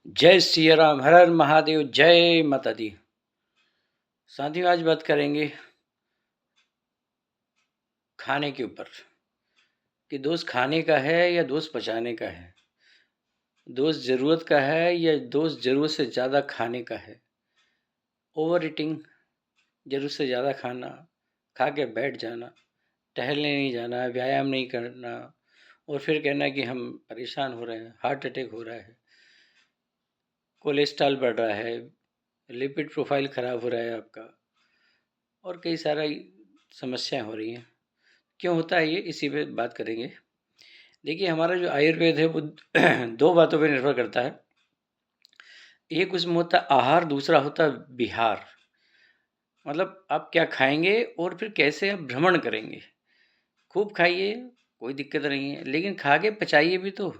जय सिया राम, हर हर महादेव, जय माता दी। साथियों, आज बात करेंगे खाने के ऊपर कि दोस्त खाने का है या दोस्त पचाने का है। दोस्त ज़रूरत का है या दोस्त ज़रूरत से ज़्यादा खाने का है। ओवर ईटिंग, ज़रूरत से ज़्यादा खाना, खा के बैठ जाना, टहलने नहीं जाना, व्यायाम नहीं करना और फिर कहना कि हम परेशान हो रहे हैं, हार्ट अटैक हो रहा है, कोलेस्ट्रॉल बढ़ रहा है, लिपिड प्रोफाइल ख़राब हो रहा है आपका और कई सारा समस्याएँ हो रही हैं। क्यों होता है ये, इसी पे बात करेंगे। देखिए, हमारा जो आयुर्वेद है वो 2 बातों पे निर्भर करता है। एक उसमें होता है आहार, दूसरा होता है विहार। मतलब आप क्या खाएँगे और फिर कैसे आप भ्रमण करेंगे। खूब खाइए, कोई दिक्कत नहीं है, लेकिन खा के पचाइए भी तो।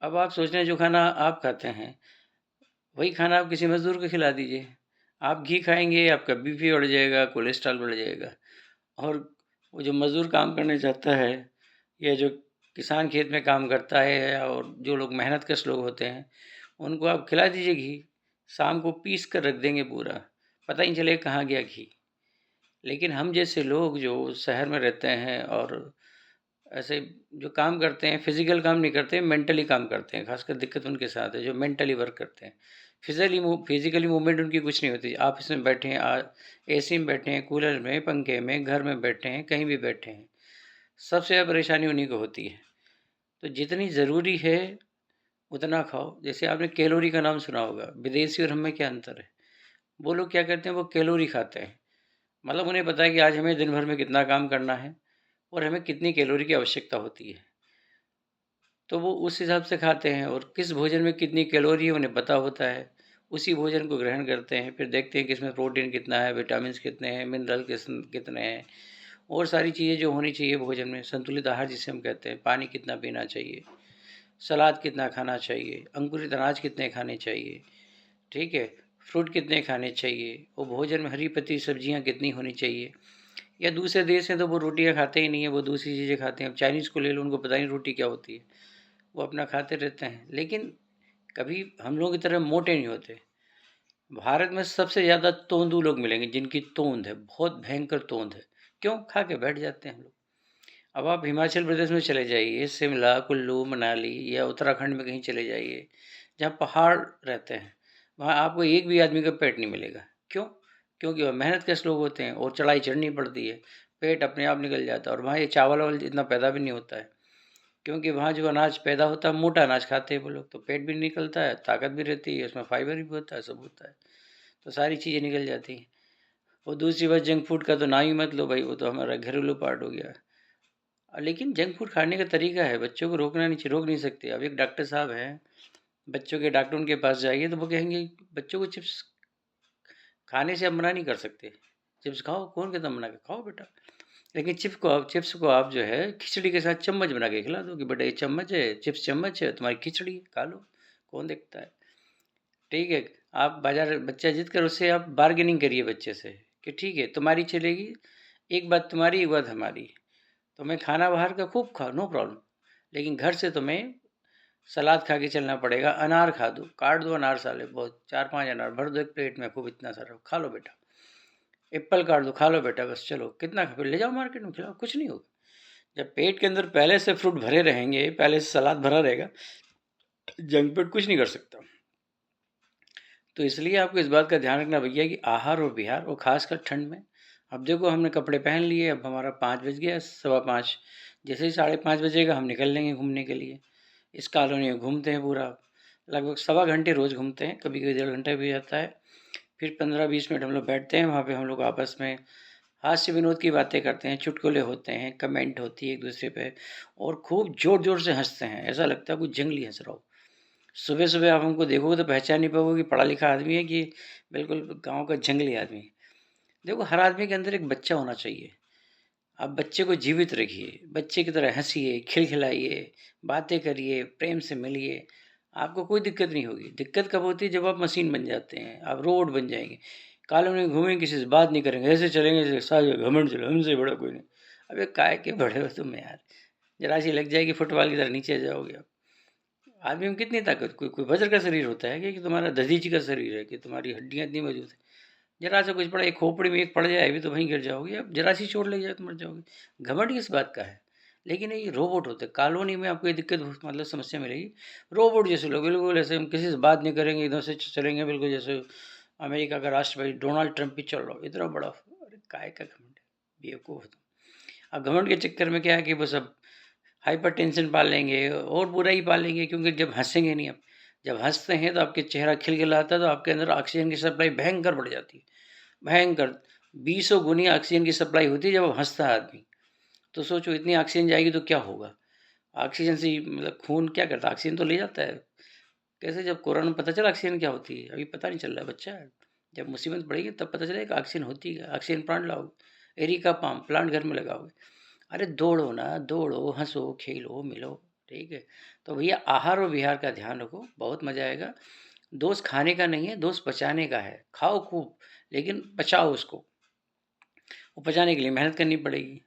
अब आप सोच रहे हैं जो खाना आप खाते हैं, वही खाना आप किसी मज़दूर को खिला दीजिए। आप घी खाएँगे, आपका बीपी बढ़ जाएगा, कोलेस्ट्रॉल बढ़ जाएगा और वो जो मज़दूर काम करने जाता है या जो किसान खेत में काम करता है और जो लोग मेहनतकश लोग होते हैं, उनको आप खिला दीजिए घी, शाम को पीस कर रख देंगे पूरा, पता ही नहीं चलेगा कहाँ गया घी। लेकिन हम जैसे लोग जो शहर में रहते हैं और ऐसे जो काम करते हैं, फ़िज़िकल काम नहीं करते, मेंटली काम करते हैं, ख़ासकर दिक्कत उनके साथ है जो मेंटली वर्क करते हैं। फ़िज़िकली मूवमेंट उनकी कुछ नहीं होती। ऑफ़िस में बैठे हैं, एसी में बैठे हैं, कूलर में, पंखे में, घर में बैठे हैं, कहीं भी बैठे हैं। सबसे ज़्यादा परेशानी उन्हीं को होती है। तो जितनी ज़रूरी है उतना खाओ। जैसे आपने कैलोरी का नाम सुना होगा, विदेशी और हम में क्या अंतर है? वो लोग क्या करते हैं, वो कैलोरी खाते हैं। मतलब उन्हें पता है कि आज हमें दिन भर में कितना काम करना है और हमें कितनी कैलोरी की आवश्यकता होती है। तो वो उस हिसाब से खाते हैं और किस भोजन में कितनी कैलोरी है उन्हें पता होता है। उसी भोजन को ग्रहण करते हैं, फिर देखते हैं कि इसमें प्रोटीन कितना है, विटामिन्स कितने हैं, मिनरल कितने हैं और सारी चीज़ें जो होनी चाहिए भोजन में, संतुलित आहार जिसे हम कहते हैं, पानी कितना पीना चाहिए, सलाद कितना खाना चाहिए, अंकुरित अनाज कितने खाने चाहिए, ठीक है, फ्रूट कितने खाने चाहिए और भोजन में हरी पत्ती सब्जियां कितनी होनी चाहिए। या दूसरे देश हैं तो वो रोटियां खाते ही नहीं है, वो दूसरी चीज़ें खाते हैं। अब चाइनीज़ को ले लो, उनको पता नहीं रोटी क्या होती है, वो अपना खाते रहते हैं, लेकिन कभी हम लोगों की तरह मोटे नहीं होते। भारत में सबसे ज़्यादा तोंदू लोग मिलेंगे जिनकी तोंद है, बहुत भयंकर तोंद है। क्यों? खा के बैठ जाते हैं हम लोग। अब आप हिमाचल प्रदेश में चले जाइए, शिमला, कुल्लू, मनाली या उत्तराखंड में कहीं चले जाइए, जहाँ पहाड़ रहते हैं, वहाँ आपको एक भी आदमी का पेट नहीं मिलेगा। क्यों? क्योंकि वह मेहनतकश लोग होते हैं और चढ़ाई चढ़नी पड़ती है, पेट अपने आप निकल जाता है और वहाँ ये चावल-वावल इतना पैदा भी नहीं होता है, क्योंकि वहाँ जो अनाज पैदा होता है, मोटा अनाज खाते हैं वो लोग, तो पेट भी निकलता है, ताकत भी रहती है, उसमें फाइबर भी होता है, सब होता है, तो सारी चीज़ें निकल जाती हैं। और दूसरी बात, जंक फूड का तो नाम ही मत लो भाई, वो तो हमारा घरेलू पार्ट हो गया। लेकिन जंक फूड खाने का तरीका है, बच्चों को रोक नहीं सकते। अब एक डॉक्टर साहब हैं, बच्चों के डॉक्टर उनके पास जाइए तो वो कहेंगे बच्चों को चिप्स खाने से आप मना नहीं कर सकते। चिप्स खाओ, कौन कहता मना कर, खाओ बेटा। लेकिन चिप्स को आप जो है खिचड़ी के साथ चम्मच बना के खिला दो कि बेटा ये चम्मच है, चिप्स चम्मच है, तुम्हारी खिचड़ी है, खा लो, कौन देखता है। ठीक है, आप बाज़ार बच्चा ज़िद करे उससे आप बार्गेनिंग करिए बच्चे से कि ठीक है तुम्हारी चलेगी, एक बात तुम्हारी, एक बात हमारी। तुम्हें खाना बाहर का खूब खाओ, नो प्रॉब्लम, लेकिन घर से तुम्हें सलाद खा के चलना पड़ेगा। अनार खा दो, काट दो अनार साले, बहुत 4-5 अनार भर दो एक प्लेट में, खूब इतना सारा खा लो बेटा। एप्पल काट दो, खा लो बेटा, बस चलो कितना फिर ले जाओ मार्केट में खिलाओ, कुछ नहीं होगा। जब पेट के अंदर पहले से फ्रूट भरे रहेंगे, पहले से सलाद भरा रहेगा, जंक फूड कुछ नहीं कर सकता। तो इसलिए आपको इस बात का ध्यान रखना भैया कि आहार और विहार, और खासकर ठंड में। अब देखो हमने कपड़े पहन लिए, अब हमारा 5 बज गया, 5:15, जैसे ही 5:30 बजेगा हम निकल लेंगे घूमने के लिए। इस कॉलोनी में घूमते हैं पूरा, लगभग सवा घंटे रोज़ घूमते हैं, कभी कभी 1.5 घंटा भी जाता है। फिर 15-20 मिनट हम लोग बैठते हैं वहाँ पे, हम लोग आपस में हास्य विनोद की बातें करते हैं, चुटकुले होते हैं, कमेंट होती है एक दूसरे पे और खूब ज़ोर ज़ोर से हंसते हैं, ऐसा लगता है कोई जंगली हंस रहा हो। सुबह सुबह आप हमको देखोगे तो पहचान नहीं पाओगे कि पढ़ा लिखा आदमी है कि बिल्कुल गांव का जंगली आदमी। देखो, हर आदमी के अंदर एक बच्चा होना चाहिए। आप बच्चे को जीवित रखिए, बच्चे की तरह हंसिए, खिलखिलाइए, बातें करिए, प्रेम से मिलिए, आपको कोई दिक्कत नहीं होगी। दिक्कत कब होती है? जब आप मशीन बन जाते हैं, आप रोड बन जाएंगे, कॉलोनी में घूमेंगे, किसी से बात नहीं करेंगे, ऐसे चलेंगे जैसे सारे घमंड चलो, हमसे बड़ा कोई नहीं। अबे काय के बड़े हो तुम यार, जरा सी लग जाएगी फुटबॉल की तरह नीचे जाओगे आप। आदमी में कितनी ताकत, कोई कोई वज्र का शरीर होता है कि तुम्हारा दधीची का शरीर है, कि तुम्हारी हड्डियाँ इतनी मजबूत है। जरा सा कुछ पड़ा, एक खोपड़ी में एक पड़ जाए भी तो वहीं गिर जाओगे, अब जरा सी चोट लग जाए तो मर जाओगे। घमंड किस बात का है? लेकिन ये रोबोट होते हैं। कॉलोनी में आपको ये दिक्कत मतलब समस्या मिलेगी, रोबोट जैसे लोग, बिल्कुल ऐसे हम किसी से बात नहीं करेंगे, इधर से चलेंगे बिल्कुल जैसे अमेरिका का राष्ट्रपति डोनाल्ड ट्रंप भी चल रहा हो, इतना बड़ा। अरे काय का घमंड है, बेवकूफ़ हो तुम। अब घमंड के चक्कर में क्या है कि बस अब हाइपरटेंशन पाल लेंगे और बुरा ही पाल लेंगे, क्योंकि जब हँसेंगे नहीं आप, जब हँसते हैं तो आपके चेहरा खिलखिलाता है, तो आपके अंदर ऑक्सीजन की सप्लाई भयंकर बढ़ जाती है, भयंकर। बीसों गुनी ऑक्सीजन की सप्लाई होती है जब अब हँसता है आदमी। तो सोचो इतनी ऑक्सीजन जाएगी तो क्या होगा? ऑक्सीजन से ही मतलब खून क्या करता है? ऑक्सीजन तो ले जाता है। कैसे, जब कोरोना में पता चला ऑक्सीजन क्या होती है? अभी पता नहीं चल रहा है, बच्चा है। जब मुसीबत पड़ेगी तब पता चलेगा ऑक्सीजन होती है। ऑक्सीजन प्लांट लाओगे, एरिका पाम प्लांट घर में लगाओगे। अरे दौड़ो ना, दौड़ो, हँसो, खेलो, मिलो, ठीक है? तो भैया आहार और विहार का ध्यान रखो, बहुत मज़ा आएगा। दोष खाने का नहीं है, दोष पचाने का है। खाओ खूब, लेकिन पचाओ उसको। वो पचाने के लिए मेहनत करनी पड़ेगी।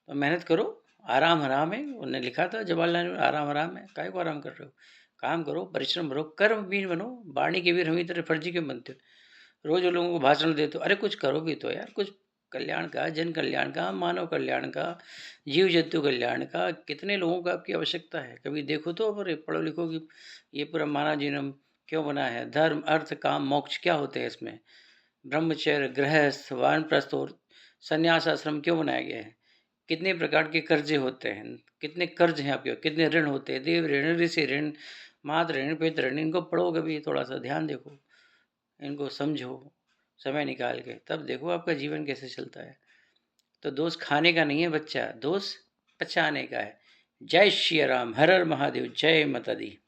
तो मेहनत करो, आराम हराम है। उन्होंने लिखा था जवाहरलाल नेहरू, आराम हराम है, काहे को आराम कर रहे हो? काम करो, परिश्रम करो, कर्मवीर बनो, वाणी के वीर हम ही तरह फर्जी क्यों बनते हो? रोज लोगों को भाषण देते हो, अरे कुछ करो भी तो यार, कुछ कल्याण का, जन कल्याण का, मानव कल्याण का, जीव जंतु कल्याण का। कितने लोगों को आपकी आवश्यकता है? कभी देखो तो, अरे पढ़ो लिखो कि ये पूरा मानव जीवन क्यों बना है, धर्म अर्थ काम मोक्ष क्या होते हैं इसमें, ब्रह्मचर्य गृहस्थ वानप्रस्थ और संन्यास आश्रम क्यों बनाया गया है, कितने प्रकार के कर्जे होते हैं, कितने कर्ज हैं आपके, कितने ऋण होते हैं, देव ऋण, ऋषि ऋण, मातृ ऋण, पितृ ऋण। इनको पढ़ो, कभी थोड़ा सा ध्यान देखो, इनको समझो, समय निकाल के, तब देखो आपका जीवन कैसे चलता है। तो दोष खाने का नहीं है बच्चा, दोष पचाने का है। जय श्री राम, हर हर महादेव, जय माता दी।